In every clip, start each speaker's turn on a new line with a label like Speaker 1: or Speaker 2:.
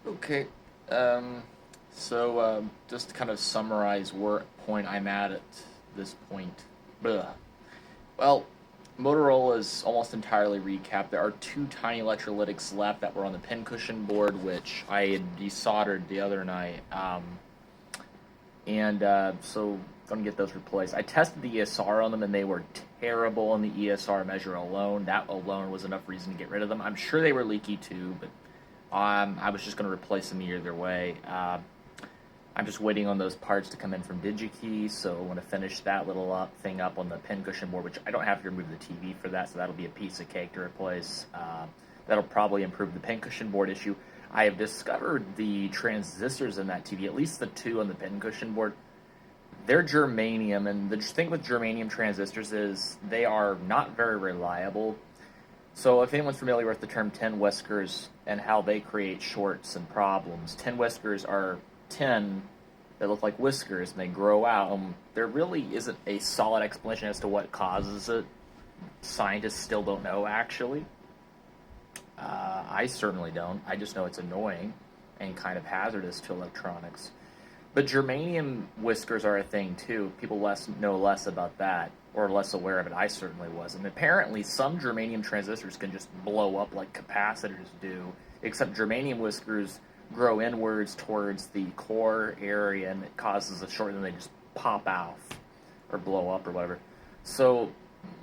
Speaker 1: Okay. Um, just to kind of summarize where point I'm at this point. Ugh. Well, Motorola is almost entirely recapped. There are two tiny electrolytics left that were on the pincushion board, which I had desoldered the other night. So gonna get those replaced. I tested the ESR on them, and they were terrible on the ESR measure alone. That alone was enough reason to get rid of them. I'm sure they were leaky too, but I was just gonna replace them either way. I'm just waiting on those parts to come in from DigiKey, so I want to finish that little thing up on the pincushion board, which I don't have to remove the TV for that, so that'll be a piece of cake to replace. That'll probably improve the pincushion board issue. I have discovered the transistors in that TV, at least the two on the pincushion board, they're germanium, and the thing with germanium transistors is they are not very reliable. So if anyone's familiar with the term tin whiskers and how they create shorts and problems, tin whiskers are tin that look like whiskers and they grow out. There really isn't a solid explanation as to what causes it. Scientists still don't know, actually. I certainly don't. I just know it's annoying and kind of hazardous to electronics. But germanium whiskers are a thing too. People know less about that, or less aware of it. I certainly wasn't. Apparently, some germanium transistors can just blow up like capacitors do, except germanium whiskers grow inwards towards the core area, and it causes a short, and they just pop out or blow up or whatever. So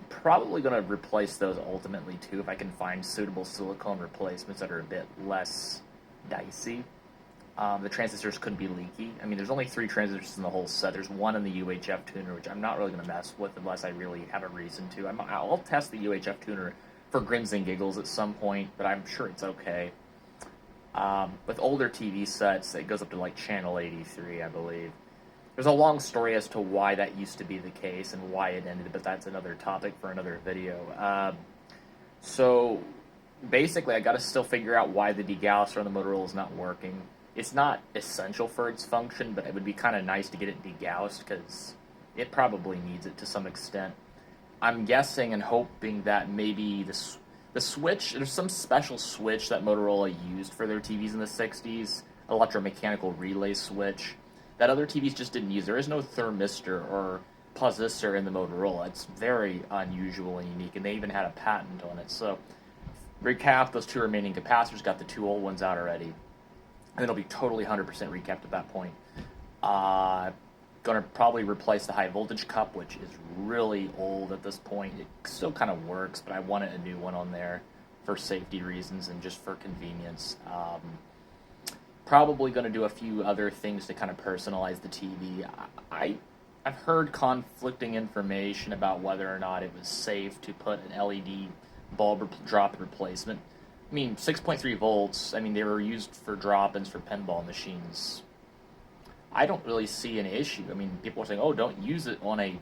Speaker 1: probably going to replace those ultimately too if I can find suitable silicone replacements that are a bit less dicey. The transistors could be leaky. I mean, there's only 3 transistors in the whole set. There's one in the UHF tuner, which I'm not really going to mess with unless I really have a reason to. I'll test the UHF tuner for grins and giggles at some point, but I'm sure it's okay. With older TV sets, it goes up to like channel 83, I believe. There's a long story as to why that used to be the case and why it ended, but that's another topic for another video. So basically, I got to still figure out why the degalloser on the Motorola is not working. It's not essential for its function, but it would be kind of nice to get it degaussed because it probably needs it to some extent. I'm guessing and hoping that maybe the switch, there's some special switch that Motorola used for their TVs in the 60s, electromechanical relay switch, that other TVs just didn't use. There is no thermistor or posistor in the Motorola. It's very unusual and unique, and they even had a patent on it. So, recap, those 2 remaining capacitors, got the 2 old ones out already. And it'll be totally 100% recapped at that point. Gonna probably replace the high voltage cup, which is really old at this point. It still kind of works, but I wanted a new one on there for safety reasons and just for convenience. Probably going to do a few other things to kind of personalize the TV. I've heard conflicting information about whether or not it was safe to put an LED bulb drop replacement. I mean, 6.3 volts, I mean, they were used for drop-ins for pinball machines. I don't really see an issue. I mean, people are saying, oh, don't use it on a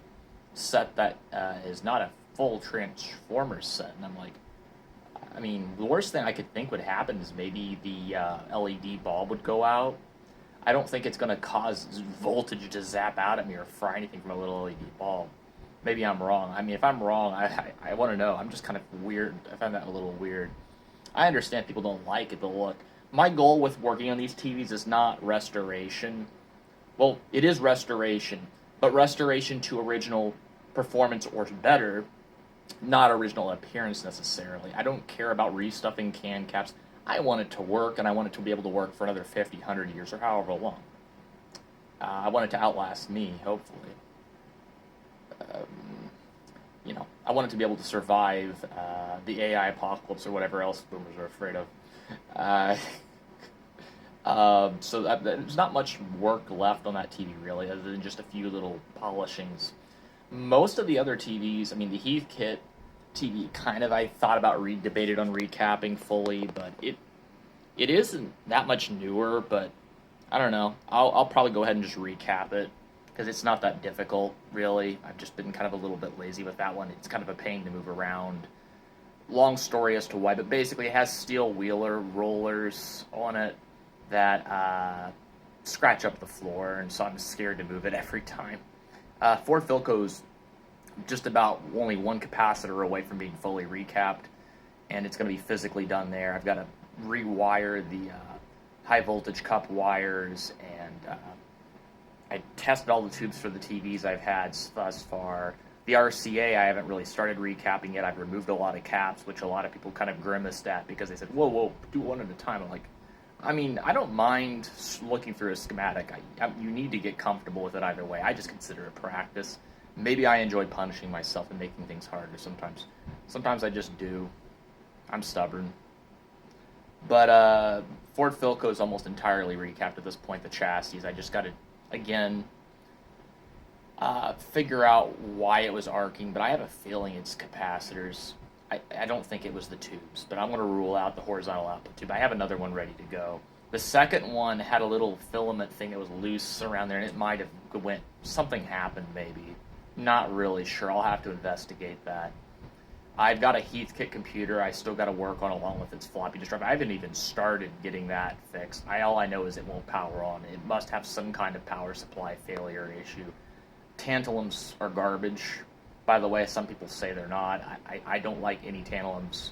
Speaker 1: set that is not a full transformer set. And I'm like, I mean, the worst thing I could think would happen is maybe the LED bulb would go out. I don't think it's going to cause voltage to zap out at me or fry anything from a little LED bulb. Maybe I'm wrong. I mean, if I'm wrong, I want to know. I'm just kind of weird. I find that a little weird. I understand people don't like it, but look, my goal with working on these TVs is not restoration. Well, it is restoration, but restoration to original performance or better, not original appearance necessarily. I don't care about restuffing can caps. I want it to work, and I want it to be able to work for another 50, 100 years, or however long. I want it to outlast me, hopefully. I want it to be able to survive the AI apocalypse or whatever else boomers are afraid of. There's not much work left on that TV, really, other than just a few little polishings. Most of the other TVs, I mean, the Heathkit TV, kind of, I thought about debated on recapping fully, but it isn't that much newer, but I don't know. I'll probably go ahead and just recap it because it's not that difficult, really. I've just been kind of a little bit lazy with that one. It's kind of a pain to move around. Long story as to why, but basically it has steel wheeler rollers on it that scratch up the floor, and so I'm scared to move it every time. Ford Philco's just about only one capacitor away from being fully recapped, and it's going to be physically done there. I've got to rewire the high voltage cup wires, and I tested all the tubes for the TVs I've had thus far. The RCA, I haven't really started recapping yet. I've removed a lot of caps, which a lot of people kind of grimaced at because they said, whoa, do one at a time. I'm like, I mean, I don't mind looking through a schematic. You need to get comfortable with it either way. I just consider it practice. Maybe I enjoy punishing myself and making things harder sometimes. Sometimes I just do. I'm stubborn. But Ford Philco is almost entirely recapped at this point, the chassis. I just got to, again, figure out why it was arcing, but I have a feeling it's capacitors. I don't think it was the tubes, but I'm going to rule out the horizontal output tube. I have another one ready to go. The second one had a little filament thing that was loose around there, and it might have went, something happened maybe. Not really sure. I'll have to investigate that. I've got a Heathkit computer I still got to work on along with its floppy disk drive. I haven't even started getting that fixed. All I know is it won't power on. It must have some kind of power supply failure issue. Tantalums are garbage. By the way, some people say they're not. I don't like any tantalums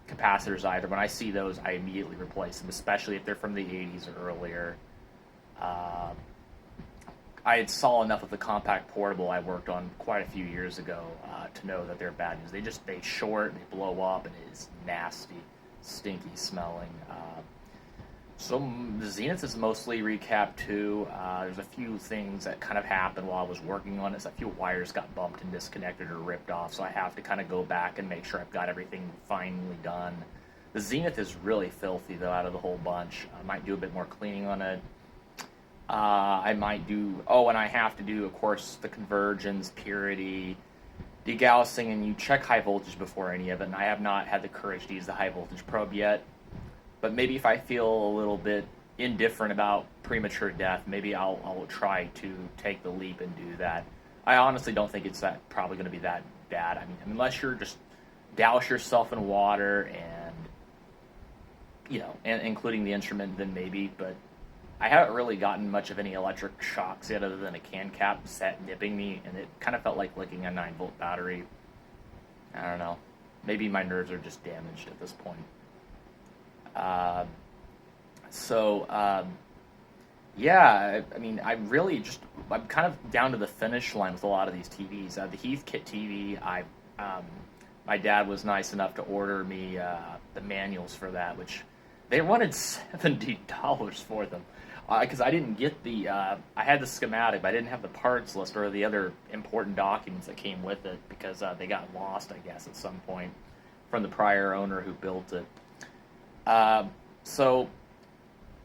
Speaker 1: capacitors either. When I see those, I immediately replace them, especially if they're from the 80s or earlier. I had saw enough of the compact portable I worked on quite a few years ago to know that they're bad news. They short, they blow up, and it is nasty, stinky smelling. So the Zenith is mostly recapped too. There's a few things that kind of happened while I was working on it. So a few wires got bumped and disconnected or ripped off, so I have to kind of go back and make sure I've got everything finally done. The Zenith is really filthy though out of the whole bunch. I might do a bit more cleaning on it. I might do, and I have to do, of course, the conversions, purity, degaussing, and you check high voltage before any of it, and I have not had the courage to use the high voltage probe yet. But maybe if I feel a little bit indifferent about premature death, maybe I'll try to take the leap and do that. I honestly don't think it's probably going to be that bad. I mean, unless you're just douse yourself in water and including the instrument, then maybe. But I haven't really gotten much of any electric shocks yet, other than a can cap set nipping me, and it kind of felt like licking a 9-volt battery. I don't know. Maybe my nerves are just damaged at this point. Yeah, I mean, I'm kind of down to the finish line with a lot of these TVs. The Heathkit TV, my dad was nice enough to order me the manuals for that, which they wanted $70 for them. Because I didn't get I had the schematic, but I didn't have the parts list or the other important documents that came with it, because they got lost, I guess, at some point from the prior owner who built it. So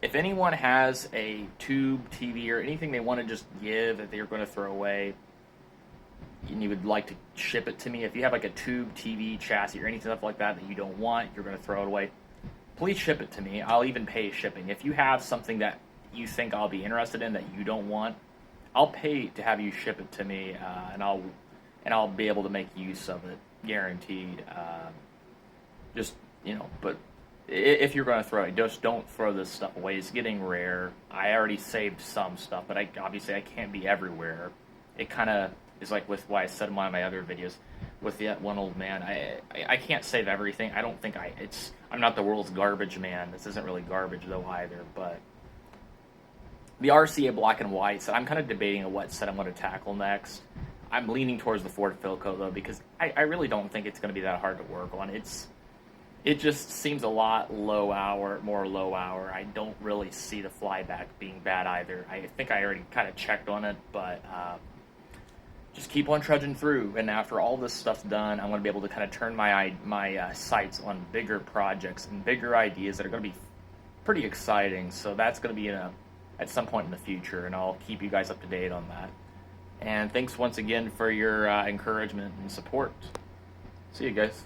Speaker 1: if anyone has a tube TV or anything they want to just give that they're going to throw away, and you would like to ship it to me, if you have like a tube TV chassis or anything stuff like that you don't want, you're going to throw it away, please ship it to me. I'll even pay shipping. If you have something that you think I'll be interested in that you don't want, I'll pay to have you ship it to me, and I'll be able to make use of it, guaranteed. But if you're going to throw it, just don't throw this stuff away. It's getting rare. I already saved some stuff, but obviously I can't be everywhere. It kind of is like with what I said in one of my other videos with the one old man. I can't save everything. I don't think I'm not the world's garbage man. This isn't really garbage though either, but the RCA black and white set, I'm kind of debating what set I'm going to tackle next. I'm leaning towards the Ford Philco though, because I really don't think it's going to be that hard to work on. It just seems a lot more low hour. I don't really see the flyback being bad either. I think I already kind of checked on it, but just keep on trudging through. And after all this stuff's done, I'm going to be able to kind of turn my sights on bigger projects and bigger ideas that are going to be pretty exciting. So that's going to be at some point in the future, and I'll keep you guys up to date on that. And thanks once again for your encouragement and support. See you guys.